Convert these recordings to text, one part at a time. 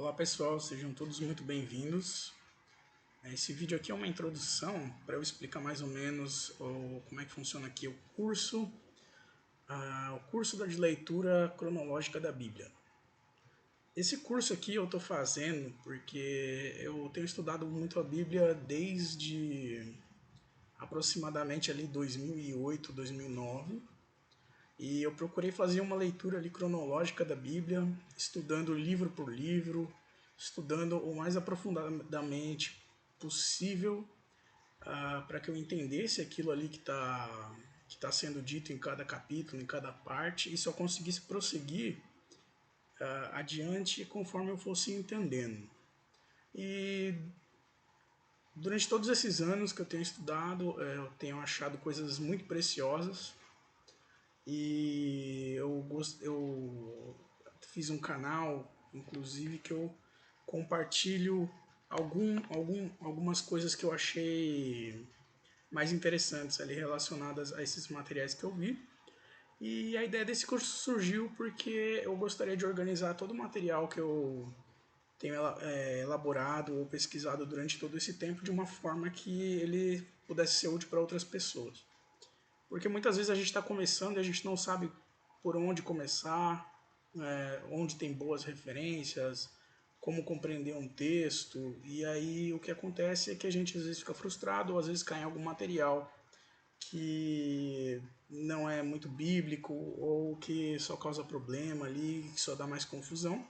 Olá pessoal, sejam todos muito bem-vindos. Esse vídeo aqui é uma introdução para eu explicar mais ou menos como é que funciona aqui o curso de leitura cronológica da Bíblia. Esse curso aqui eu estou fazendo porque eu tenho estudado muito a Bíblia desde aproximadamente ali 2008, 2009. E eu procurei fazer uma leitura ali cronológica da Bíblia, estudando livro por livro, estudando o mais aprofundadamente possível para que eu entendesse aquilo ali que tá sendo dito em cada capítulo, em cada parte, e só conseguisse prosseguir adiante conforme eu fosse entendendo. E durante todos esses anos que eu tenho estudado, eu tenho achado coisas muito preciosas. E eu fiz um canal, inclusive, que eu compartilho algumas coisas que eu achei mais interessantes ali relacionadas a esses materiais que eu vi. E a ideia desse curso surgiu porque eu gostaria de organizar todo o material que eu tenho elaborado ou pesquisado durante todo esse tempo de uma forma que ele pudesse ser útil para outras pessoas. Porque muitas vezes a gente está começando e a gente não sabe por onde começar, onde tem boas referências, como compreender um texto. E aí o que acontece é que a gente às vezes fica frustrado ou às vezes cai em algum material que não é muito bíblico ou que só causa problema ali, que só dá mais confusão.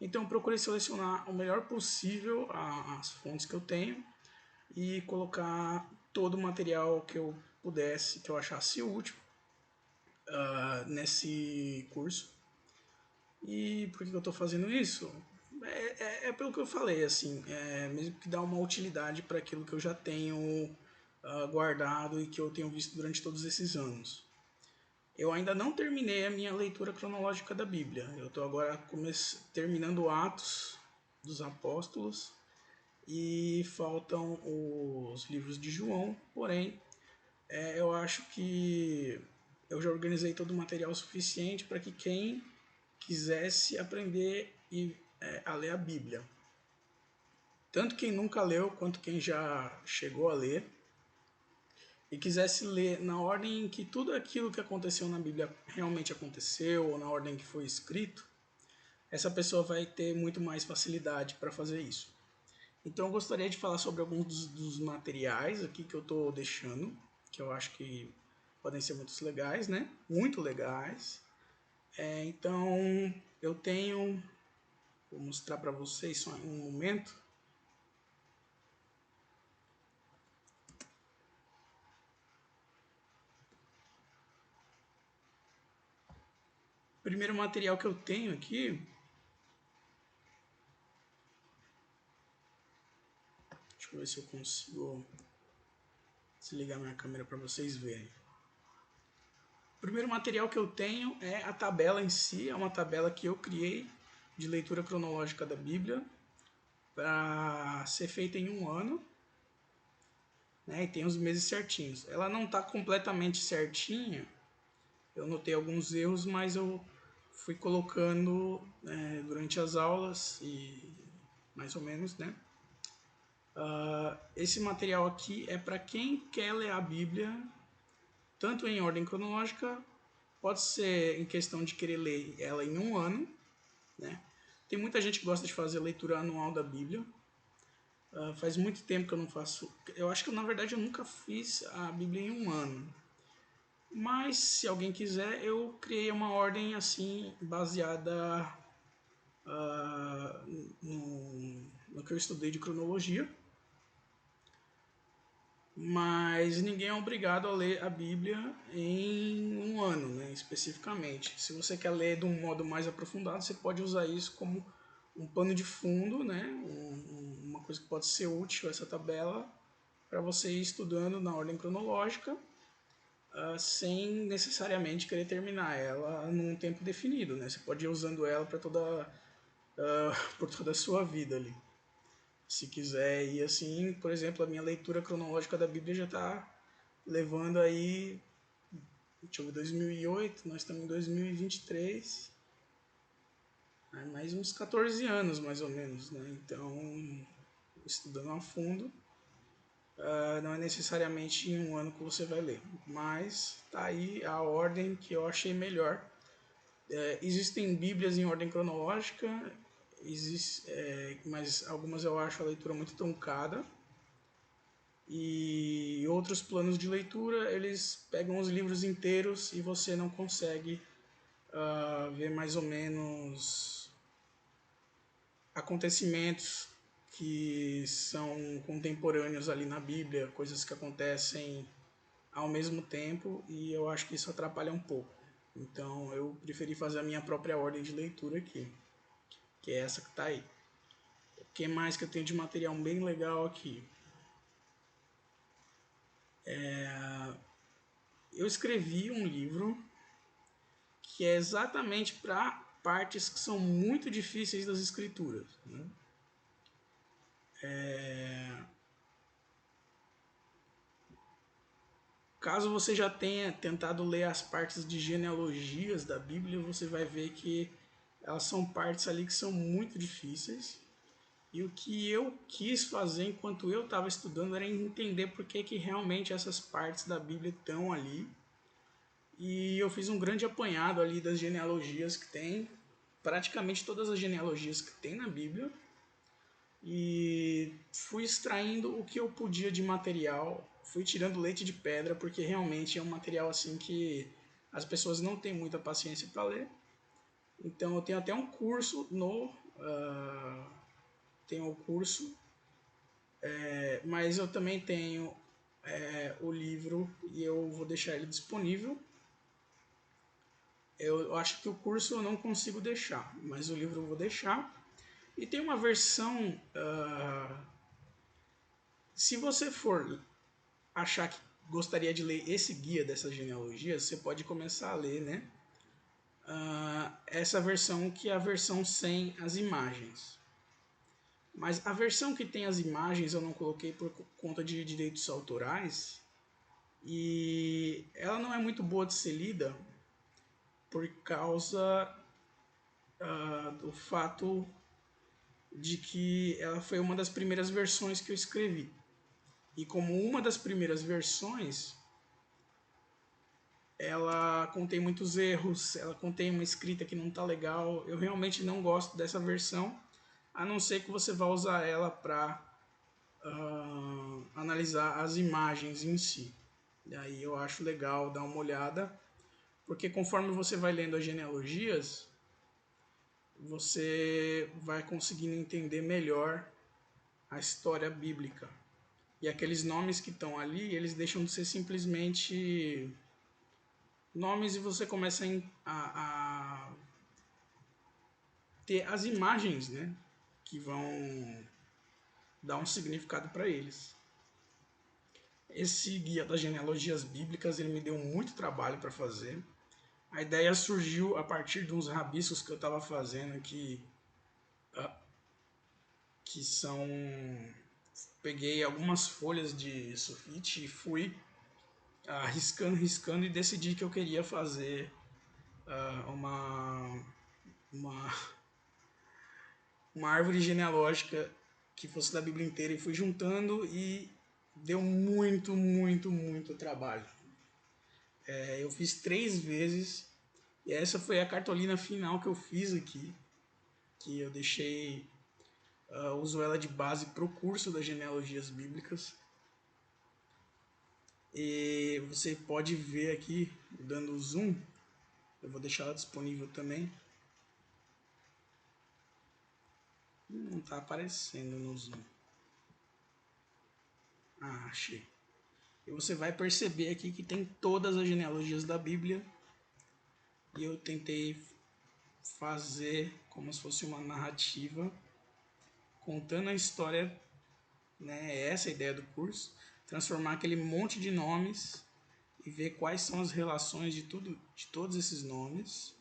Então eu procurei selecionar o melhor possível as fontes que eu tenho e colocar todo o material que eu pudesse, que eu achasse útil nesse curso. E por que eu estou fazendo isso? É pelo que eu falei, assim, mesmo que dá uma utilidade para aquilo que eu já tenho guardado e que eu tenho visto durante todos esses anos. Eu ainda não terminei a minha leitura cronológica da Bíblia. Eu estou agora terminando Atos dos Apóstolos e faltam os livros de João, porém eu acho que eu já organizei todo o material suficiente para que quem quisesse aprender a ler a Bíblia, tanto quem nunca leu quanto quem já chegou a ler, e quisesse ler na ordem em que tudo aquilo que aconteceu na Bíblia realmente aconteceu, ou na ordem que foi escrito, essa pessoa vai ter muito mais facilidade para fazer isso. Então eu gostaria de falar sobre alguns dos materiais aqui que eu estou deixando, que eu acho que podem ser muito legais, né? Muito legais. Então eu tenho, vou mostrar para vocês só em um momento. O primeiro material que eu tenho aqui, deixa eu ver se eu consigo desligar minha câmera para vocês verem. O primeiro material que eu tenho é a tabela em si, é uma tabela que eu criei de leitura cronológica da Bíblia para ser feita em um ano, né? E tem os meses certinhos. Ela não está completamente certinha, eu notei alguns erros, mas eu fui colocando durante as aulas e mais ou menos, né? Esse material aqui é para quem quer ler a Bíblia tanto em ordem cronológica, pode ser em questão de querer ler ela em um ano, né? Tem muita gente que gosta de fazer leitura anual da Bíblia. Faz muito tempo que eu não faço. Eu acho que na verdade eu nunca fiz a Bíblia em um ano. Mas se alguém quiser, eu criei uma ordem assim baseada no que eu estudei de cronologia. Mas ninguém é obrigado a ler a Bíblia em um ano, né, especificamente. Se você quer ler de um modo mais aprofundado, você pode usar isso como um pano de fundo, né, uma coisa que pode ser útil, essa tabela, para você ir estudando na ordem cronológica, sem necessariamente querer terminar ela num tempo definido, né? Você pode ir usando ela para por toda a sua vida ali. Se quiser ir assim, por exemplo, a minha leitura cronológica da Bíblia já está levando aí, deixa eu ver, 2008, nós estamos em 2023, mais uns 14 anos, mais ou menos, né? Então, estudando a fundo, não é necessariamente em um ano que você vai ler, mas tá aí a ordem que eu achei melhor. Existem bíblias em ordem cronológica, mas algumas eu acho a leitura muito truncada, e outros planos de leitura eles pegam os livros inteiros e você não consegue ver mais ou menos acontecimentos que são contemporâneos ali na Bíblia, coisas que acontecem ao mesmo tempo, e eu acho que isso atrapalha um pouco. Então eu preferi fazer a minha própria ordem de leitura aqui, que é essa que está aí. O que mais que eu tenho de material bem legal aqui? Eu escrevi um livro que é exatamente para partes que são muito difíceis das escrituras, né? Caso você já tenha tentado ler as partes de genealogias da Bíblia, você vai ver que elas são partes ali que são muito difíceis. E o que eu quis fazer enquanto eu estava estudando era entender por que realmente essas partes da Bíblia estão ali. E eu fiz um grande apanhado ali das genealogias que tem, praticamente todas as genealogias que tem na Bíblia, e fui extraindo o que eu podia de material, fui tirando leite de pedra, porque realmente é um material assim que as pessoas não têm muita paciência para ler. Então eu tenho até um curso tenho o curso, mas eu também tenho o livro e eu vou deixar ele disponível. Eu acho que o curso eu não consigo deixar, mas o livro eu vou deixar. E tem uma versão, se você for achar que gostaria de ler esse guia dessas genealogias, você pode começar a ler, né? Essa versão que é a versão sem as imagens. Mas a versão que tem as imagens eu não coloquei por conta de direitos autorais, e ela não é muito boa de ser lida por causa do fato de que ela foi uma das primeiras versões que eu escrevi. E como uma das primeiras versões, ela contém muitos erros, ela contém uma escrita que não está legal. Eu realmente não gosto dessa versão, a não ser que você vá usar ela para analisar as imagens em si. E aí eu acho legal dar uma olhada, porque conforme você vai lendo as genealogias, você vai conseguindo entender melhor a história bíblica. E aqueles nomes que estão ali, eles deixam de ser simplesmente nomes, e você começa a ter as imagens, né, que vão dar um significado para eles. Esse guia das genealogias bíblicas ele me deu muito trabalho para fazer. A ideia surgiu a partir de uns rabiscos que eu estava fazendo que são... Peguei algumas folhas de sulfite e fui riscando e decidi que eu queria fazer uma, uma árvore genealógica que fosse da Bíblia inteira, e fui juntando e deu muito trabalho. Eu fiz 3 vezes e essa foi a cartolina final que eu fiz aqui, que eu deixei, uso ela de base para o curso das genealogias bíblicas. E você pode ver aqui, dando zoom, eu vou deixar ela disponível também. Não está aparecendo no zoom. Achei. E você vai perceber aqui que tem todas as genealogias da Bíblia. E eu tentei fazer como se fosse uma narrativa, contando a história, né? Essa é a ideia do curso. Transformar aquele monte de nomes e ver quais são as relações de todos esses nomes,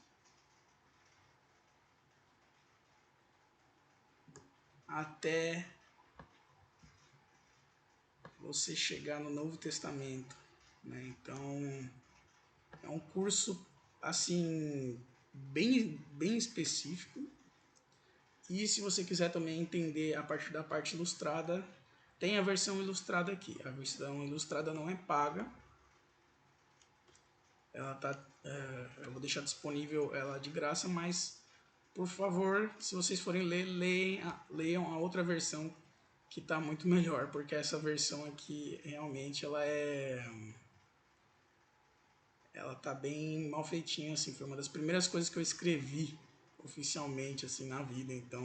até você chegar no Novo Testamento, né? Então é um curso assim bem específico, E se você quiser também entender a partir da parte ilustrada, tem a versão ilustrada aqui. A versão ilustrada não é paga. Ela tá, eu vou deixar disponível ela de graça, mas por favor, se vocês forem ler, leiam a outra versão que está muito melhor, porque essa versão aqui realmente ela tá bem mal feitinha, assim, foi uma das primeiras coisas que eu escrevi oficialmente assim na vida, então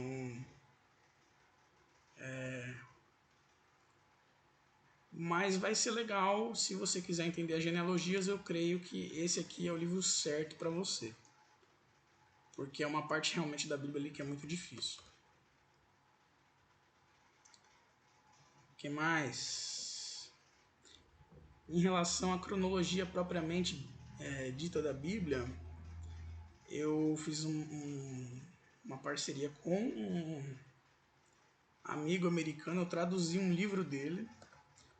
mas vai ser legal se você quiser entender as genealogias. Eu creio que esse aqui é o livro certo para você, porque é uma parte realmente da Bíblia ali que é muito difícil. O que mais? Em relação à cronologia propriamente dita da Bíblia, eu fiz uma parceria com um amigo americano. Eu traduzi um livro dele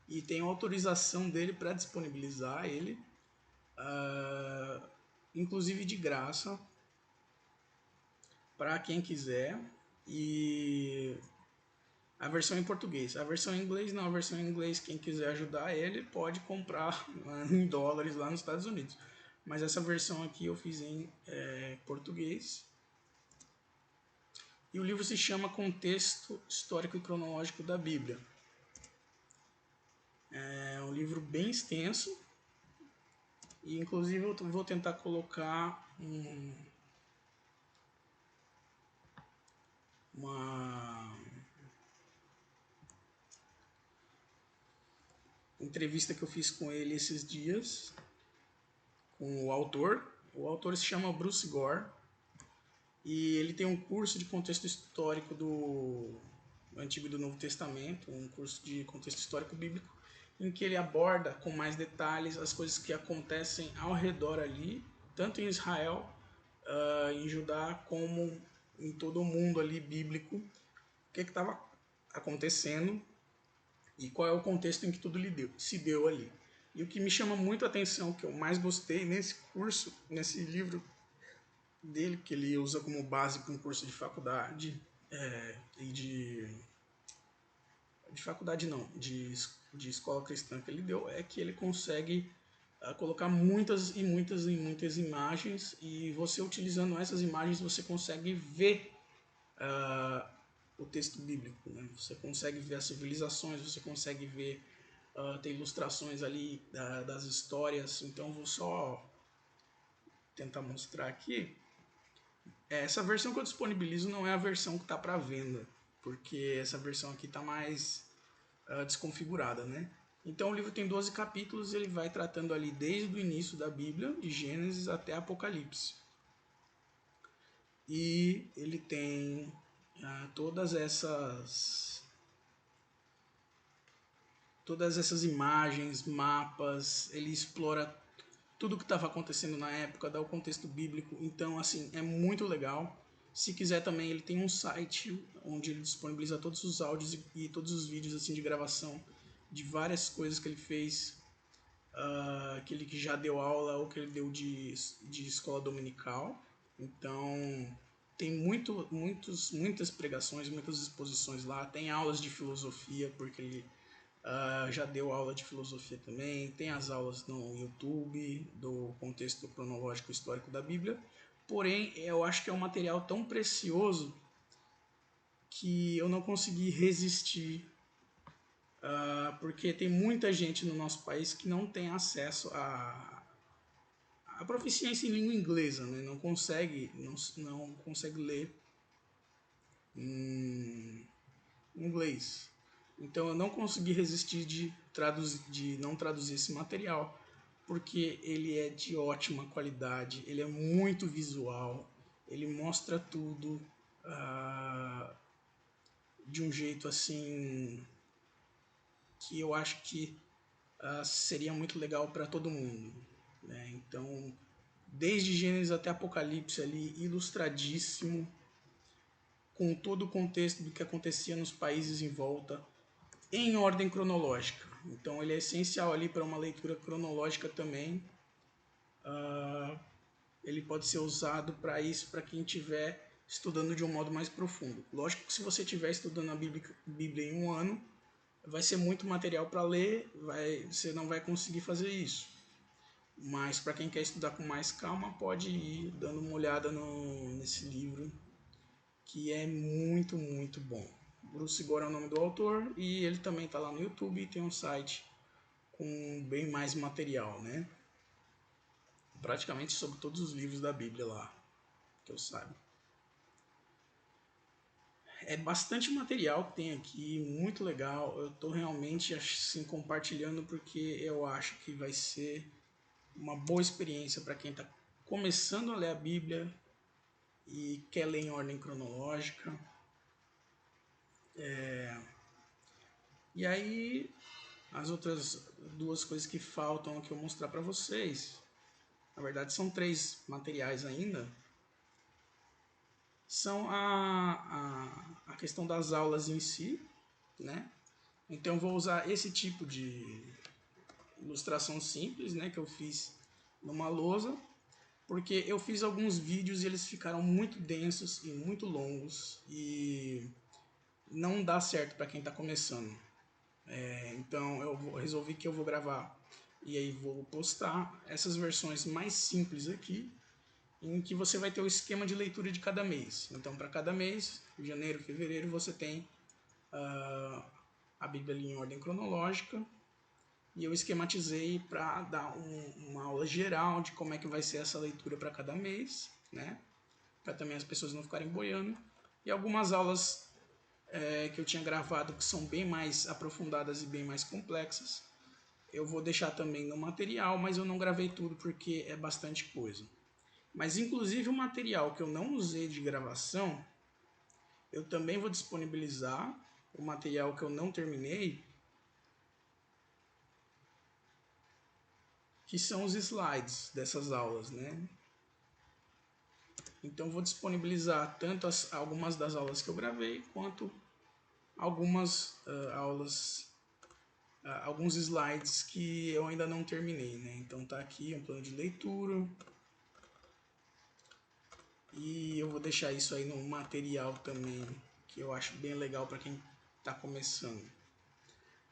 e tenho autorização dele para disponibilizar ele, inclusive de graça, para quem quiser. E a versão em português. A versão em inglês não. A versão em inglês, quem quiser ajudar ele pode comprar em dólares lá nos Estados Unidos. Mas essa versão aqui eu fiz em português. E o livro se chama Contexto Histórico e Cronológico da Bíblia. É um livro bem extenso. E inclusive eu vou tentar colocar uma entrevista que eu fiz com ele esses dias, com o autor. O autor se chama Bruce Gore. E ele tem um curso de contexto histórico do Antigo e do Novo Testamento, um curso de contexto histórico bíblico, em que ele aborda com mais detalhes as coisas que acontecem ao redor ali, tanto em Israel, em Judá, como em todo o mundo ali bíblico, o que estava acontecendo e qual é o contexto em que tudo se deu ali. E o que me chama muito a atenção, que eu mais gostei nesse curso, nesse livro dele, que ele usa como base para um curso de faculdade, e de faculdade não, de escola cristã que ele deu, é que ele consegue colocar muitas e muitas e muitas imagens, e você utilizando essas imagens você consegue ver o texto bíblico, né? Você consegue ver as civilizações, você consegue ver, tem ilustrações ali das histórias. Então vou só tentar mostrar aqui. Essa versão que eu disponibilizo não é a versão que está para venda, porque essa versão aqui está mais desconfigurada, né? Então o livro tem 12 capítulos, ele vai tratando ali desde o início da Bíblia, de Gênesis até Apocalipse. E ele tem todas essas imagens, mapas, ele explora tudo o que estava acontecendo na época, dá o contexto bíblico. Então, assim, é muito legal. Se quiser também, ele tem um site onde ele disponibiliza todos os áudios e todos os vídeos assim de gravação de várias coisas que ele fez, que ele já deu aula ou que ele deu de escola dominical. Então, tem muitas pregações, muitas exposições lá. Tem aulas de filosofia, porque ele já deu aula de filosofia também. Tem as aulas no YouTube do contexto cronológico histórico da Bíblia. Porém, eu acho que é um material tão precioso que eu não consegui resistir, porque tem muita gente no nosso país que não tem acesso a proficiência em língua inglesa, né? Não consegue ler em inglês. Então eu não consegui resistir de não traduzir esse material, porque ele é de ótima qualidade, ele é muito visual, ele mostra tudo de um jeito assim que eu acho que seria muito legal para todo mundo, né? Então, desde Gênesis até Apocalipse ali, ilustradíssimo, com todo o contexto do que acontecia nos países em volta, em ordem cronológica. Então ele é essencial ali para uma leitura cronológica também. Ele pode ser usado para isso, para quem tiver estudando de um modo mais profundo. Lógico que se você estiver estudando a Bíblia em um ano, vai ser muito material para ler, você não vai conseguir fazer isso. Mas para quem quer estudar com mais calma, pode ir dando uma olhada nesse livro, que é muito, muito bom. Bruce Gore é o nome do autor e ele também está lá no YouTube e tem um site com bem mais material, né? Praticamente sobre todos os livros da Bíblia lá, que eu saiba. É bastante material que tem aqui, muito legal. Eu estou realmente assim compartilhando porque eu acho que vai ser uma boa experiência para quem está começando a ler a Bíblia e quer ler em ordem cronológica. E aí, as outras duas coisas que faltam aqui eu mostrar para vocês, na verdade são 3 materiais ainda, são a questão das aulas em si, né? Então eu vou usar esse tipo de ilustração simples, né, que eu fiz numa lousa, porque eu fiz alguns vídeos e eles ficaram muito densos e muito longos e não dá certo para quem está começando. Então eu resolvi que eu vou gravar e aí vou postar essas versões mais simples aqui, em que você vai ter o esquema de leitura de cada mês. Então para cada mês, janeiro, fevereiro, você tem a Bíblia ali em ordem cronológica, e eu esquematizei para dar uma aula geral de como é que vai ser essa leitura para cada mês, né? Para também as pessoas não ficarem boiando. E algumas aulas que eu tinha gravado que são bem mais aprofundadas e bem mais complexas, eu vou deixar também no material, mas eu não gravei tudo porque é bastante coisa. Mas inclusive o material que eu não usei de gravação, eu também vou disponibilizar. O material que eu não terminei, que são os slides dessas aulas, né? Então vou disponibilizar tanto algumas das aulas que eu gravei, quanto algumas aulas, alguns slides que eu ainda não terminei, né? Então tá aqui um plano de leitura, e eu vou deixar isso aí no material também, que eu acho bem legal para quem está começando.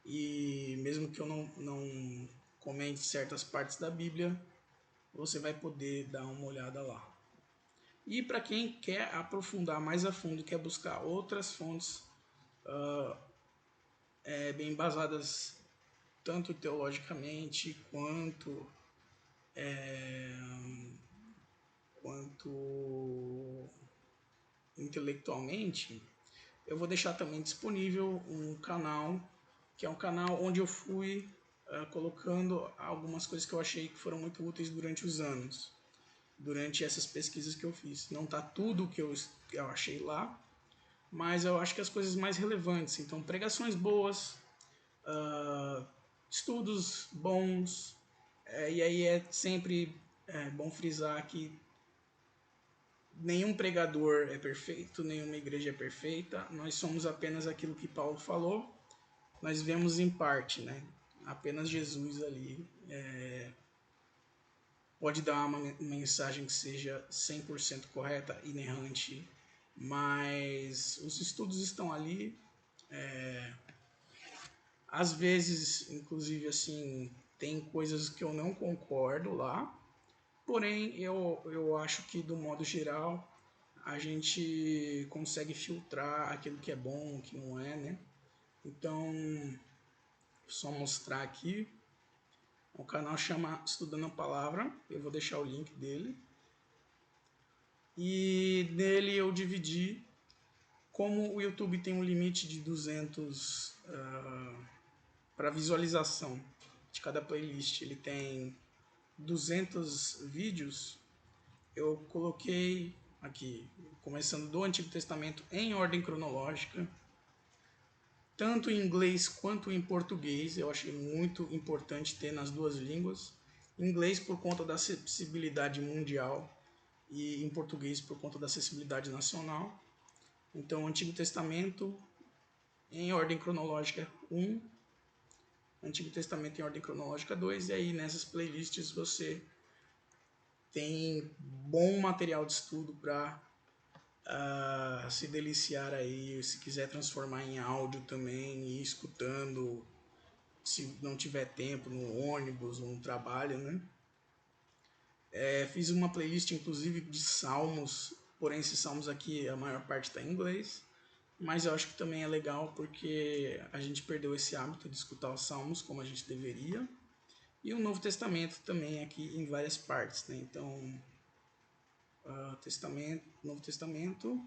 E mesmo que eu não comente certas partes da Bíblia, você vai poder dar uma olhada lá. E para quem quer aprofundar mais a fundo, quer buscar outras fontes bem embasadas tanto teologicamente quanto intelectualmente, eu vou deixar também disponível um canal, que é um canal onde eu fui colocando algumas coisas que eu achei que foram muito úteis durante os anos, durante essas pesquisas que eu fiz. Não está tudo o que eu achei lá, mas eu acho que as coisas mais relevantes. Então, pregações boas, estudos bons, e aí é sempre bom frisar que nenhum pregador é perfeito, nenhuma igreja é perfeita, nós somos apenas aquilo que Paulo falou, nós vemos em parte, né? Apenas Jesus ali pode dar uma mensagem que seja 100% correta, inerrante, mas os estudos estão ali. Às vezes, inclusive, assim, tem coisas que eu não concordo lá, porém eu acho que, do modo geral, a gente consegue filtrar aquilo que é bom, o que não é, né? Então, só mostrar aqui. O canal chama Estudando a Palavra, eu vou deixar o link dele. E nele eu dividi, como o YouTube tem um limite de 200 para visualização de cada playlist, ele tem 200 vídeos, eu coloquei aqui, começando do Antigo Testamento em ordem cronológica, tanto em inglês quanto em português. Eu achei muito importante ter nas duas línguas. Em inglês por conta da acessibilidade mundial e em português por conta da acessibilidade nacional. Então, Antigo Testamento em ordem cronológica 1, Antigo Testamento em ordem cronológica 2, e aí nessas playlists você tem bom material de estudo para se deliciar aí, se quiser transformar em áudio também, e ir escutando, se não tiver tempo no ônibus ou no trabalho, né? Fiz uma playlist inclusive de salmos, porém esses salmos aqui a maior parte está em inglês, mas eu acho que também é legal porque a gente perdeu esse hábito de escutar os salmos como a gente deveria. E o Novo Testamento também aqui em várias partes, né? Então, Novo Testamento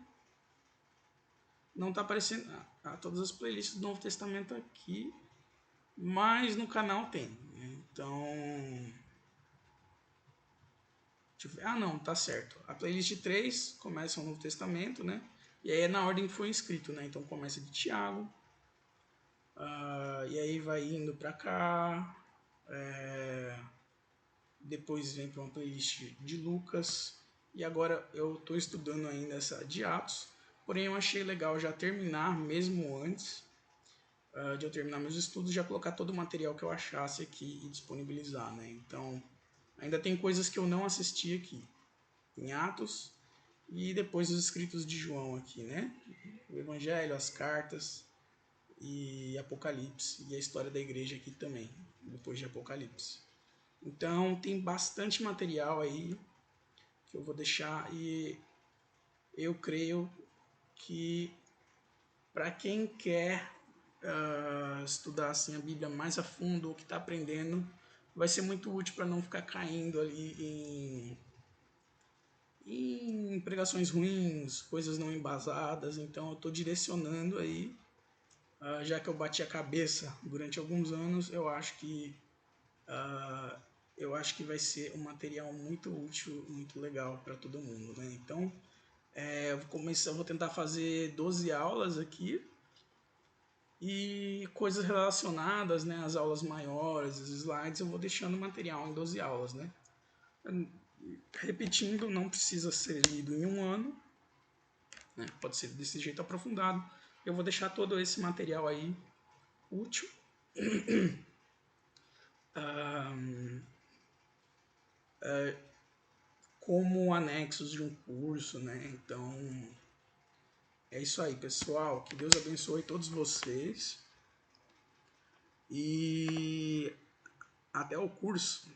não está aparecendo todas as playlists do Novo Testamento aqui, mas no canal tem, né? Então, não, tá certo. A playlist 3 começa o Novo Testamento, né? E aí é na ordem que foi escrito, né? Então começa de Tiago, e aí vai indo para cá, depois vem para uma playlist de Lucas, e agora eu estou estudando ainda essa de Atos, porém eu achei legal já terminar, mesmo antes de eu terminar meus estudos, já colocar todo o material que eu achasse aqui e disponibilizar, né? Então, ainda tem coisas que eu não assisti aqui, em Atos, e depois os escritos de João aqui, né? O Evangelho, as cartas e Apocalipse, e a história da igreja aqui também, depois de Apocalipse. Então tem bastante material aí que eu vou deixar, e eu creio que para quem quer estudar assim, a Bíblia mais a fundo, ou que está aprendendo, vai ser muito útil para não ficar caindo ali em pregações ruins, coisas não embasadas. Então eu estou direcionando aí, já que eu bati a cabeça durante alguns anos, eu acho que vai ser um material muito útil, muito legal para todo mundo, né? Então, eu vou tentar fazer 12 aulas aqui e coisas relacionadas, né, às aulas maiores, os slides, eu vou deixando o material em 12 aulas, né? Repetindo, não precisa ser lido em um ano, né? Pode ser desse jeito aprofundado. Eu vou deixar todo esse material aí útil. Como anexos de um curso, né? Então, é isso aí, pessoal. Que Deus abençoe todos vocês. E até o curso.